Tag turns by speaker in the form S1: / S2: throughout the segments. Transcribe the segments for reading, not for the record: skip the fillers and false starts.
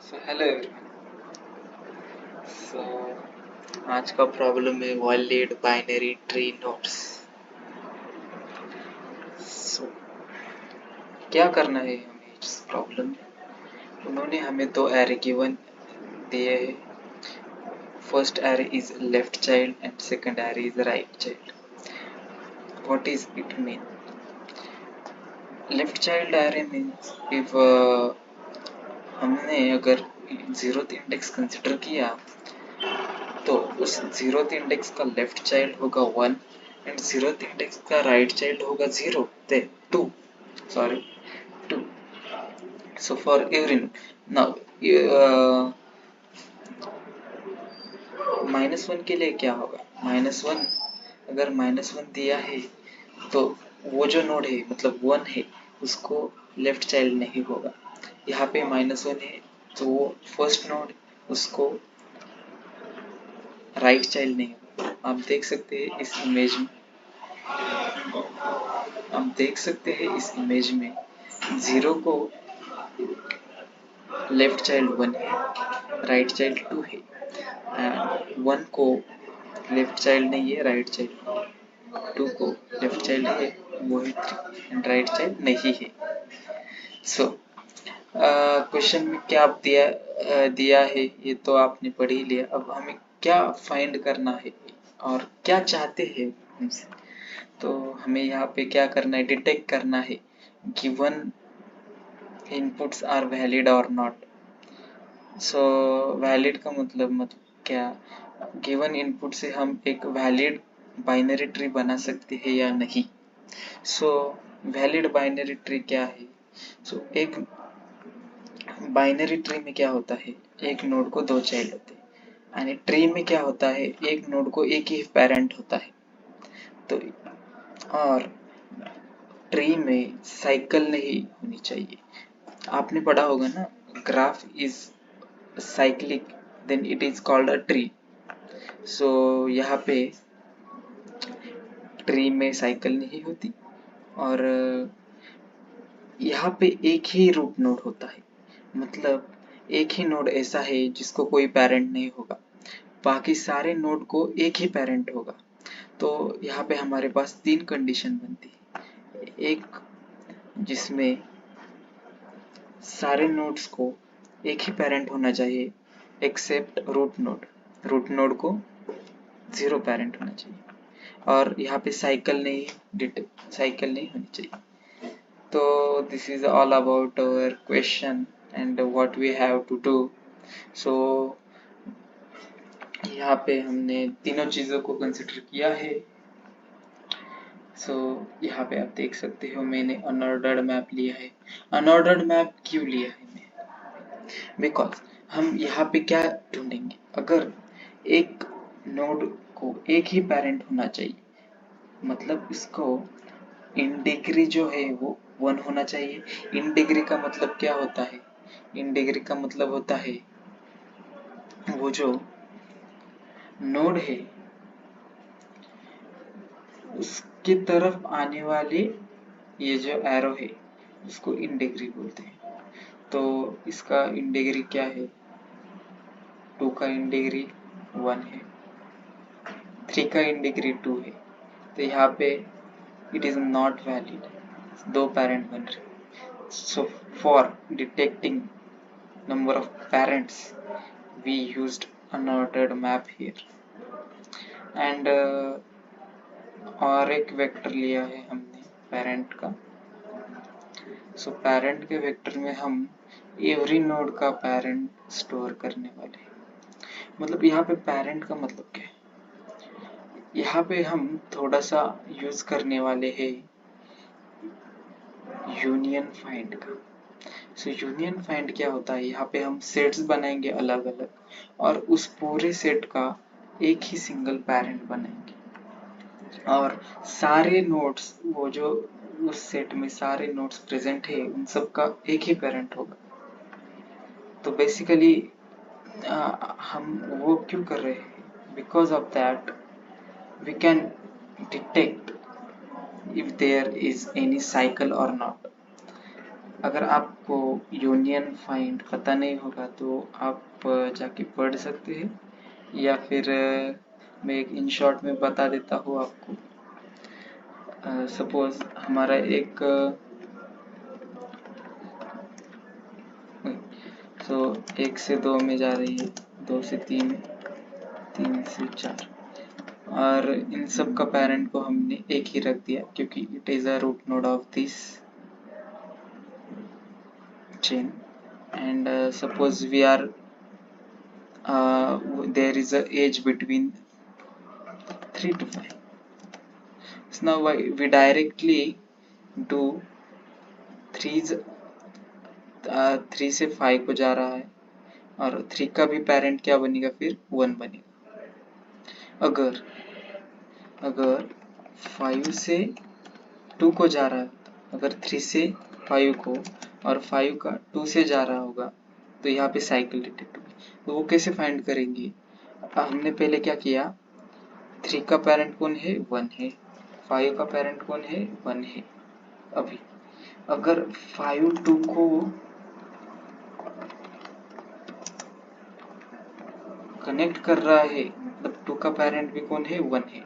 S1: So hello everyone. सो आज का problem है वैलिड बाइनरी ट्री नोड्स। सो क्या करना है हमें इस प्रॉब्लम में? उन्होंने हमें दो एरे गिवन दिए हैं। First array is left child and second array is right child. What is it mean? Left child array means if हमने अगर जीरोथ इंडेक्स कंसिडर किया तो उस जीरोथ इंडेक्स का लेफ्ट चाइल्ड होगा 1 एंड जीरोथ इंडेक्स का राइट चाइल्ड होगा 0 2 sorry 2. So for every now -1 के लिए क्या होगा? -1 अगर -1 दिया है तो वो जो नोड है मतलब 1 है उसको लेफ्ट चाइल्ड नहीं होगा। यहाँ पे -1 है तो वो फर्स्ट नोड उसको राइट चाइल्ड नहीं होगा। आप देख सकते हैं इस इमेज में, जीरो को लेफ्ट चाइल्ड 1 है, राइट चाइल्ड 2 है एंड 1 को लेफ्ट चाइल्ड नहीं है, राइट चाइल्ड 2 को लेफ्ट चाइल्ड है, वो है 3 एंड राइट चाइल्ड नहीं है। सो क्वेश्चन में क्या दिया है ये तो आपने पढ़ ही लिया। अब हमें क्या फाइंड करना है और क्या चाहते हैं हमसे? तो हमें यहाँ पे क्या करना है? डिटेक्ट करना है गिवन इनपुट्स आर वैलिड और नॉट। सो वैलिड का मतलब क्या? गिवन इनपुट से हम एक वैलिड बाइनरी ट्री बना सकते हैं या नहीं। सो वैलिड बाइनरी ट्री क्या है? सो एक बाइनरी ट्री में क्या होता है, एक नोड को दो चाइल्ड होते हैं यानी ट्री में क्या होता है, एक नोड को एक ही पेरेंट होता है। तो और ट्री में साइकिल नहीं होनी चाहिए। आपने पढ़ा होगा ना, graph is cyclic then it is called a tree. So यहाँ पे ट्री में साइकिल नहीं होती और यहाँ पे एक ही रूट नोड होता है, मतलब एक ही नोड ऐसा है जिसको कोई पेरेंट नहीं होगा, बाकी सारे नोड को एक ही पेरेंट होगा। तो यहाँ पे हमारे पास 3 कंडीशन बनती है। एक जिसमें सारे नोड्स को एक ही पेरेंट होना चाहिए एक्सेप्ट रूट नोड को 0 पेरेंट होना चाहिए और यहाँ पे साइकिल नहीं होनी चाहिए। तो this is all about our question and what we have to do. So यहाँ पे हमने तीनों चीज़ों को कंसिडर किया है। सो यहाँ पे आप देख सकते हो मैंने अनऑर्डर्ड मैप लिया है। अनऑर्डर्ड मैप क्यों लिया है मैं? बिकॉज हम यहाँ पे क्या ढूंढेंगे, अगर एक नोड को एक ही पेरेंट होना चाहिए मतलब इसको इन डिग्री जो है वो 1 होना चाहिए। इन डिग्री का मतलब क्या होता है? इन डिग्री का मतलब होता है वो जो नोड है उसकी तरफ आने वाले ये जो एरो है उसको इन डिग्री बोलते हैं। तो इसका इन डिग्री क्या है? 2 का इन डिग्री 1 है, 3 का इन डिग्री 2 है। तो यहाँ पे it is not valid, 2 parent बन रहे। So for detecting number of parents we used unordered map here and और एक वेक्टर लिया है हमने पेरेंट का। सो पेरेंट के वेक्टर में हम एवरी नोड का पेरेंट स्टोर करने वाले हैं। मतलब यहाँ पे पेरेंट का मतलब क्या है? यहाँ पे हम थोड़ा सा यूज करने वाले हैं यूनियन फाइंड का। सो यूनियन फाइंड क्या होता है? यहाँ पे हम सेट्स बनाएंगे अलग अलग और उस पूरे सेट का एक ही सिंगल पेरेंट बनाएंगे और सारे नोड्स वो जो उस सेट में सारे नोड्स प्रेजेंट है उन सब का एक ही पेरेंट होगा। तो बेसिकली हम वो क्यों कर रहे हैं? Because of that we can detect if there is any cycle or not. अगर आपको यूनियन फाइंड पता नहीं होगा तो आप जाके पढ़ सकते हैं, या फिर मैं एक इन शॉर्ट में बता देता हूँ आपको। सपोज हमारा एक तो 1 से 2 में जा रही है, 2 से 3, 3 से 4, और इन सब का पेरेंट को हमने एक ही रख दिया क्योंकि it is a root node of this chain. And suppose we are there is a age between 3 to 5. So now we directly do 3 से 5 को जा रहा है, और 3 का भी पेरेंट क्या बनेगा, फिर 1 बनेगा। अगर 5 से 2 को जा रहा है, अगर 3 से 5 को और 5 का 2 से जा रहा होगा, तो यहाँ पे साइकिल डिटेक्ट होगी। तो वो कैसे फाइंड करेंगे? हमने पहले क्या किया, 3 का पेरेंट कौन है, 1 है, 5 का पेरेंट कौन है, 1 है। अभी अगर 5 2 को कनेक्ट कर रहा है, मतलब 2 का पेरेंट भी कौन है, 1 है,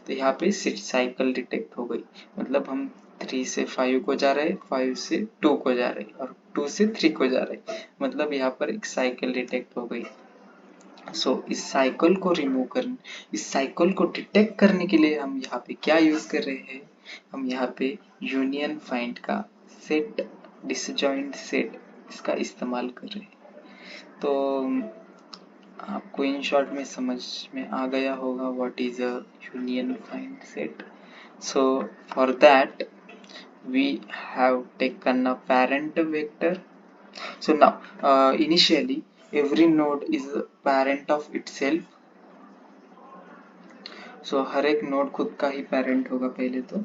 S1: तो यहाँ पे साइकिल डिटेक्ट हो गई। मतलब हम 3 से 5 को जा रहे, 5 से 2 को जा रहे, और 2 से 3 को जा रहे, मतलब यहाँ पर एक साइकिल डिटेक्ट हो गई। इस साइकिल को रिमूव करने, इस साइकिल को डिटेक्ट करने के लिए हम यहाँ पे क्या यूज कर रहे हैं, हम यहाँ पे यूनियन फाइंड का सेट, डिसजॉइंट सेट, इसका इस्तेमाल कर रहे हैं। तो आपको इन शॉर्ट में समझ में आ गया होगा what is a union find set. So for that we have taken a parent vector. So now initially every node is a parent of itself. So हर एक नोड खुद का ही पेरेंट होगा पहले तो।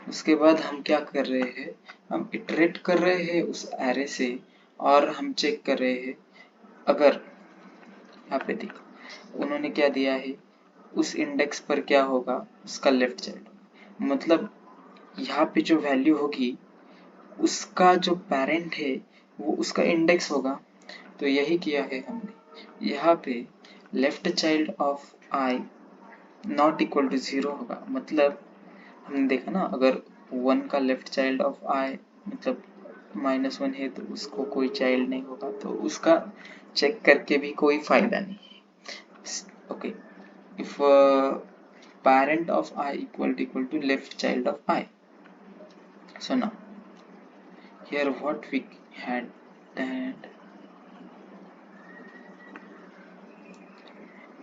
S1: उसके बाद हम क्या कर रहे हैं, हम इटरेट कर रहे हैं उस एरे से, और हम चेक कर रहे हैं अगर यहाँ पे देखो उन्होंने क्या दिया है, उस इंडेक्स पर क्या होगा, उसका लेफ्ट चाइल्ड। मतलब यहाँ पे जो वैल्यू होगी उसका जो पेरेंट है वो उसका इंडेक्स होगा। तो यही किया है हमने, यहाँ पे left child of I not equal to 0 होगा। मतलब हमने देखा ना, अगर 1 का लेफ्ट चाइल्ड ऑफ आई मतलब -1 है तो उसको कोई चाइल्ड नहीं होगा, तो उसका चेक करके भी कोई फायदा नहीं है। Okay, if parent of I equal to left child of I. So now here what we had that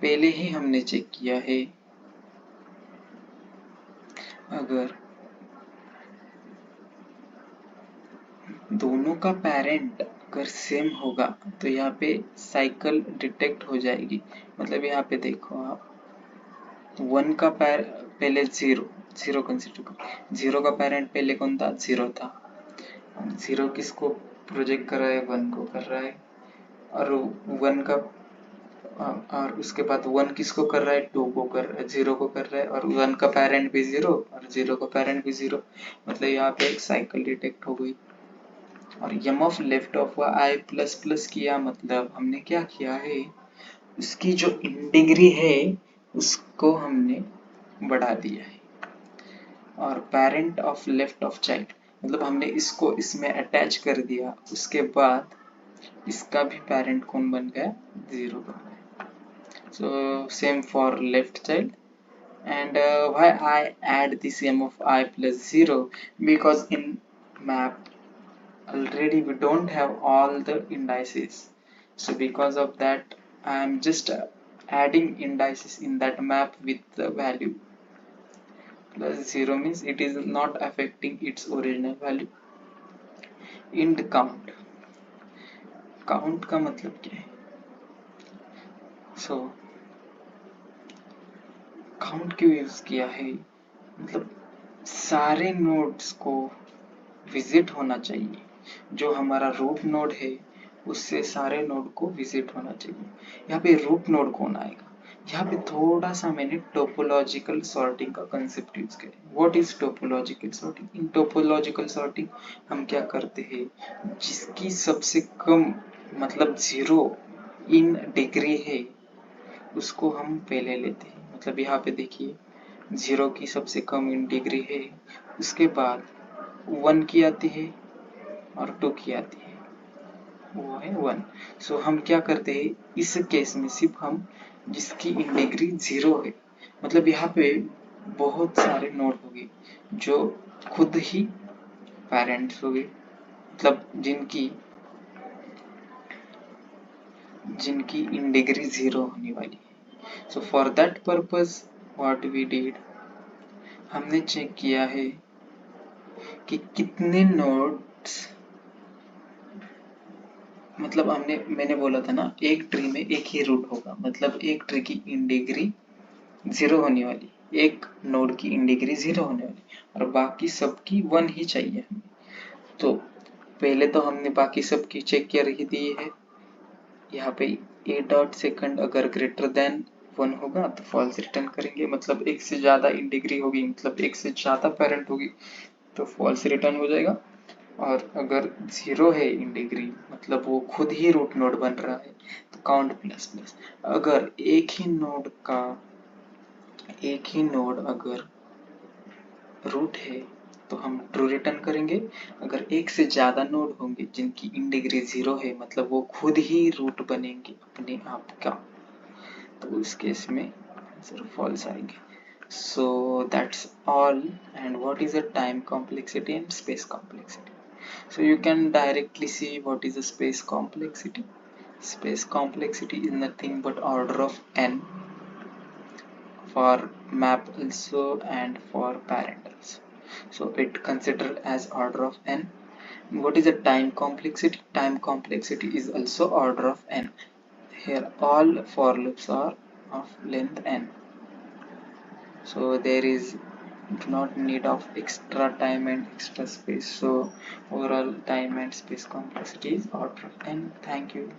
S1: पहले ही हमने चेक किया है, अगर दोनों का पेरेंट अगर सेम होगा तो यहाँ पे साइकिल डिटेक्ट हो जाएगी। मतलब यहाँ पे देखो आप, 1 का पहले 0 कंसिडर करो, 0 का पेरेंट पहले कौन था, 0 था। 0 किसको प्रोजेक्ट कर रहा है, 1 को कर रहा है, और 1 का और उसके बाद 1 किसको कर रहा है, 2 को कर रहा है, 0 को कर रहा है, और 1 का पेरेंट भी 0 और 0 का पेरेंट भी 0। मतलब यहाँ पे एक साइकिल डिटेक्ट हो गई। और यम of left of i plus plus किया, मतलब हमने क्या किया है, उसकी जो इंटीग्री है उसको हमने बढ़ा दिया है। और parent of left of child, मतलब हमने इसको इसमें अटैच कर दिया, उसके बाद इसका भी पेरेंट कौन बन गया, 0 बन गया। So same for left child. And why I add this m of I plus 0, because in map already we don't have all the indices, so because of that I am just adding indices in that map with the value plus 0, means it is not affecting its original value. int count, count का मतलब क्या है, so count क्यों use किया है, मतलब सारे nodes को विजिट होना चाहिए, जो हमारा रूट नोड है उससे सारे नोड को विजिट होना चाहिए। यहाँ पे रूट नोड कौन आएगा, यहाँ पे थोड़ा सा मैंने टोपोलॉजिकल सॉर्टिंग का कंसेप्ट यूज किया। What is topological sorting? In topological sorting हम क्या करते हैं, जिसकी सबसे कम मतलब 0 इन डिग्री है उसको हम पहले लेते हैं। मतलब यहाँ पे देखिए 0 की सबसे कम इन डिग्री है, उसके बाद 1 की आती है और 2 की आती है, वो है 1। सो हम क्या करते हैं इस केस में, सिर्फ हम जिसकी इन डिग्री 0 है, मतलब यहाँ पे बहुत सारे नोड हो गए जो खुद ही पेरेंट्स हो गए, मतलब जिनकी इन डिग्री 0 होने वाली है। So for that purpose what we did, हमने चेक किया है कि कितने नोड्स, मतलब मैंने बोला था ना एक ट्री में एक ही रूट होगा, मतलब एक ट्री की इन डिग्री 0 होने वाली, एक नोड की इन डिग्री 0 होने वाली, और बाकी सबकी 1 ही चाहिए हमें। तो पहले तो हमने बाकी सबकी चेक कर ही दी है। यहाँ पे ए डॉट सेकंड अगर ग्रेटर देन 1 होगा तो फॉल्स रिटर्न करेंगे, मतलब एक से ज्यादा इन डिग्री होगी, मतलब एक से ज्यादा पेरेंट होगी तो फॉल्स रिटर्न हो जाएगा। और अगर 0 है इन डिग्री, मतलब वो खुद ही रूट नोड बन रहा है, तो काउंट प्लस प्लस। अगर एक ही नोड अगर रूट है तो हम ट्रू रिटर्न करेंगे। अगर एक से ज्यादा नोड होंगे जिनकी इन डिग्री 0 है, मतलब वो खुद ही रूट बनेंगे अपने आप का, तो उस केस में आंसर फॉल्स आएंगे। So that's all. And what is the time complexity and space complexity? So you can directly see what is the space complexity. Space complexity is nothing but order of n for map also and for parent also. So it considered as order of n. What is the time complexity? Time complexity is also order of n. Here all for loops are of length n. So there is do not need of extra time and extra space. So overall time and space complexity is order of n. Thank you.